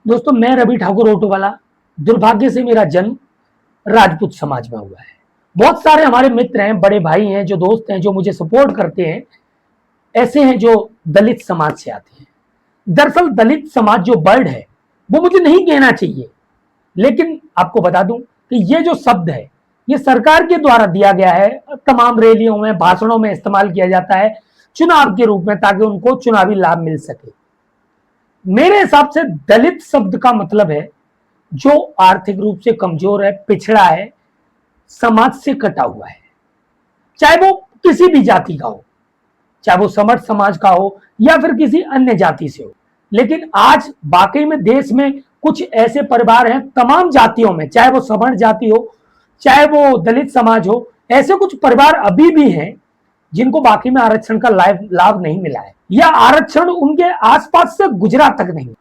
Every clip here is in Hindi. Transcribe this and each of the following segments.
दोस्तों, मैं रवि ठाकुर ऑटो वाला। दुर्भाग्य से मेरा जन्म राजपूत समाज में हुआ है। बहुत सारे हमारे मित्र हैं, बड़े भाई हैं, जो दोस्त हैं, जो मुझे सपोर्ट करते हैं, ऐसे हैं जो दलित समाज से आते हैं। दरअसल दलित समाज जो वर्ड है वो मुझे नहीं कहना चाहिए, लेकिन आपको बता दूं कि ये जो शब्द है ये सरकार के द्वारा दिया गया है। तमाम रैलियों में, भाषणों में इस्तेमाल किया जाता है चुनाव के रूप में, ताकि उनको चुनावी लाभ मिल सके। मेरे हिसाब से दलित शब्द का मतलब है जो आर्थिक रूप से कमजोर है, पिछड़ा है, समाज से कटा हुआ है, चाहे वो किसी भी जाति का हो, चाहे वो समर्थ समाज का हो या फिर किसी अन्य जाति से हो। लेकिन आज वाकई में देश में कुछ ऐसे परिवार हैं, तमाम जातियों में, चाहे वो समर्थ जाति हो, चाहे वो दलित समाज हो, ऐसे कुछ परिवार अभी भी हैं जिनको बाकी में आरक्षण का लाभ नहीं मिला है, या आरक्षण उनके आसपास से गुजरा तक नहीं।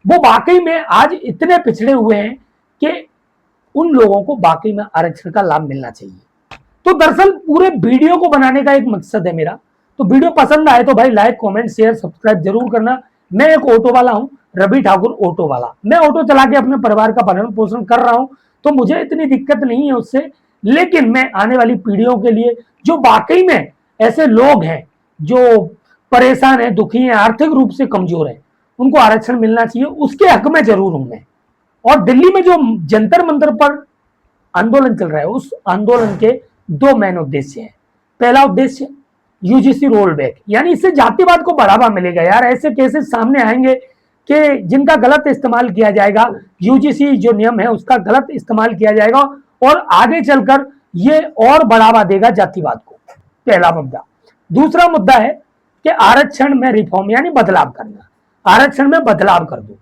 वो वाकई में आज इतने पिछड़े हुए हैं कि उन लोगों को वाकई में आरक्षण का लाभ मिलना चाहिए। तो दरअसल पूरे वीडियो को बनाने का एक मकसद है मेरा। तो वीडियो पसंद आए तो भाई लाइक, कमेंट, शेयर, सब्सक्राइब जरूर करना। मैं एक ऑटो वाला हूं, रवि ठाकुर ऑटो वाला। मैं ऑटो चला के अपने परिवार का भरण पोषण कर रहा हूं, तो मुझे इतनी दिक्कत नहीं है उससे। लेकिन मैं आने वाली पीढ़ियों के लिए, जो वाकई में ऐसे लोग हैं जो परेशान है, दुखी है, आर्थिक रूप से कमजोर है, उनको आरक्षण मिलना चाहिए, उसके हक में जरूर हूं मैं। और दिल्ली में जो जंतर मंतर पर आंदोलन चल रहा है, उस आंदोलन के दो मेन उद्देश्य हैं। पहला उद्देश्य यूजीसी रोल बैक, यानी इससे जातिवाद को बढ़ावा मिलेगा। यार ऐसे केसेस सामने आएंगे कि जिनका गलत इस्तेमाल किया जाएगा, यूजीसी जो नियम है उसका गलत इस्तेमाल किया जाएगा, और आगे चलकर ये और बढ़ावा देगा जातिवाद को। पहला मुद्दा। दूसरा मुद्दा है कि आरक्षण में रिफॉर्म, यानी बदलाव करना। आरक्षण में बदलाव कर दो।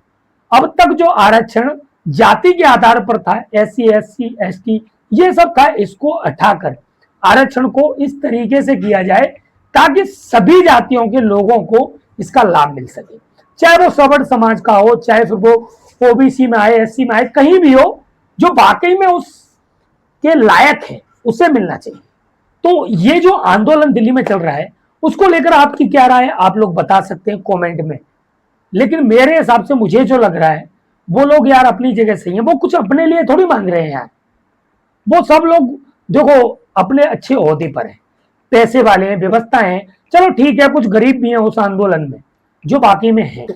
अब तक जो आरक्षण जाति के आधार पर था, SC, SC, ST, ये सब था, इसको हटाकर आरक्षण को इस तरीके से किया जाए ताकि सभी जातियों के लोगों को इसका लाभ मिल सके, चाहे वो सवर्ण समाज का हो, चाहे फिर वो OBC में आए, SC में आए, कहीं भी हो, जो वाकई में उसके लायक है उसे मिलना चाहिए। तो ये जो आंदोलन दिल्ली में चल रहा है, उसको लेकर आपकी क्या राय है, आप लोग बता सकते हैं कमेंट में। लेकिन मेरे हिसाब से मुझे जो लग रहा है, वो लोग यार अपनी जगह सही है, वो कुछ अपने लिए थोड़ी मांग रहे हैं यार। वो सब लोग देखो अपने अच्छे ओहदे पर है, पैसे वाले हैं, व्यवस्था है, चलो ठीक है, कुछ गरीब भी हैं उस आंदोलन में जो बाकी में है।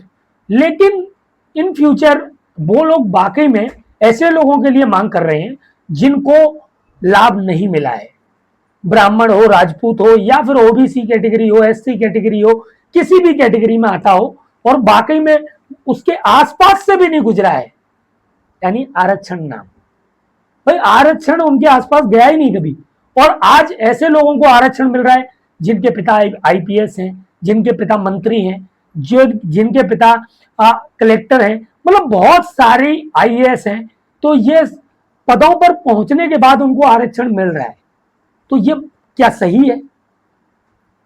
लेकिन इन फ्यूचर वो लोग वाकई में ऐसे लोगों के लिए मांग कर रहे हैं जिनको लाभ नहीं मिला है। ब्राह्मण हो, राजपूत हो, या फिर OBC कैटेगरी हो, SC कैटेगरी हो, किसी भी कैटेगरी में आता हो, और वाकई में उसके आसपास से भी नहीं गुजरा है, यानी आरक्षण नाम। भाई आरक्षण उनके आसपास गया ही नहीं कभी, और आज ऐसे लोगों को आरक्षण मिल रहा है जिनके पिता IPS हैं, जिनके पिता मंत्री हैं, जो जिनके पिता कलेक्टर हैं, मतलब बहुत सारी IAS हैं। तो ये पदों पर पहुंचने के बाद उनको आरक्षण मिल रहा है, तो ये क्या सही है?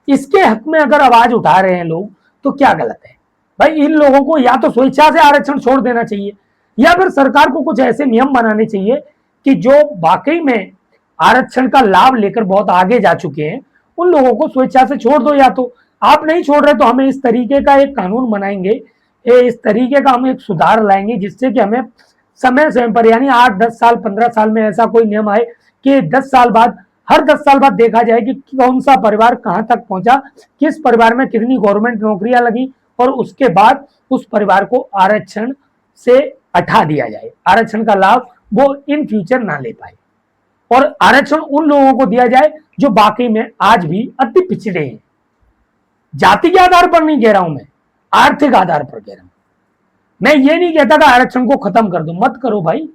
इसके हक में अगर आवाज उठा रहे हैं लोग तो क्या गलत है? भाई इन लोगों को या तो स्वेच्छा से आरक्षण छोड़ देना चाहिए, या फिर सरकार को कुछ ऐसे नियम बनाने चाहिए कि जो वाकई में आरक्षण का लाभ लेकर बहुत आगे जा चुके हैं, उन लोगों को स्वेच्छा से छोड़ दो। या तो आप नहीं छोड़ रहे तो हमें इस तरीके का एक कानून बनाएंगे, इस तरीके का हम एक सुधार लाएंगे जिससे कि हमें समय समय पर, यानी 8-10 साल 15 साल में ऐसा कोई नियम आए कि 10 साल बाद, हर 10 साल बाद देखा जाए कि कौन सा परिवार कहां तक पहुंचा, किस परिवार में कितनी गवर्नमेंट नौकरियां लगी, और उसके बाद उस परिवार को आरक्षण से हटा दिया जाए, आरक्षण का लाभ वो इन फ्यूचर ना ले पाए, और आरक्षण उन लोगों को दिया जाए जो वाकई में आज भी अति पिछड़े हैं। जाति के आधार पर नहीं कह रहा हूं मैं, आर्थिक आधार पर कह रहा हूं। मैं ये नहीं कहता कि आरक्षण को खत्म कर दो, मत करो भाई,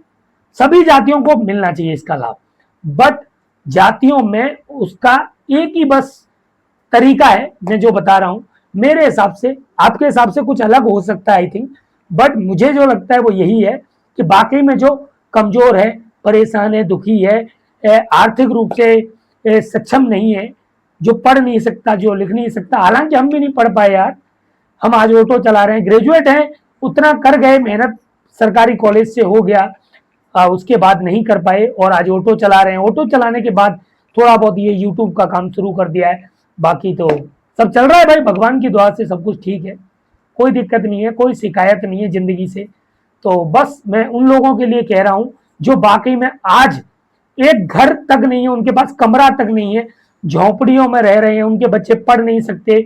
सभी जातियों को मिलना चाहिए इसका लाभ, बट जातियों में उसका एक ही बस तरीका है। मैं जो बता रहा हूं, मेरे हिसाब से, आपके हिसाब से कुछ अलग हो सकता है आई थिंक, बट मुझे जो लगता है वो यही है कि बाकी में जो कमजोर है, परेशान है, दुखी है, आर्थिक रूप से सक्षम नहीं है, जो पढ़ नहीं सकता, जो लिख नहीं सकता, हालांकि हम भी नहीं पढ़ पाए यार, हम आज ऑटो चला रहे हैं, ग्रेजुएट हैं, उतना कर गए, मेहनत सरकारी कॉलेज से हो गया, उसके बाद नहीं कर पाए और आज ऑटो चला रहे हैं। ऑटो चलाने के बाद थोड़ा बहुत ये यूट्यूब का काम शुरू कर दिया है, बाकी तो सब चल रहा है भाई, भगवान की दुआ से सब कुछ ठीक है, कोई दिक्कत नहीं है, कोई शिकायत नहीं है जिंदगी से। तो बस मैं उन लोगों के लिए कह रहा हूं जो वाकई में आज एक घर तक नहीं है, उनके पास कमरा तक नहीं है, झोपड़ियों में रह रहे हैं, उनके बच्चे पढ़ नहीं सकते,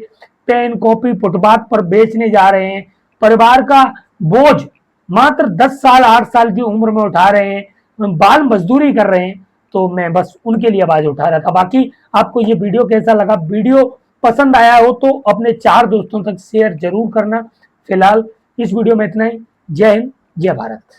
पेन कॉपी फुटपाथ पर बेचने जा रहे हैं, परिवार का बोझ मात्र 10 साल 8 साल की उम्र में उठा रहे हैं, बाल मजदूरी कर रहे हैं। तो मैं बस उनके लिए आवाज उठा रहा था। बाकी आपको ये वीडियो कैसा लगा, वीडियो पसंद आया हो तो अपने 4 दोस्तों तक शेयर जरूर करना। फिलहाल इस वीडियो में इतना ही। जय हिंद, जय भारत।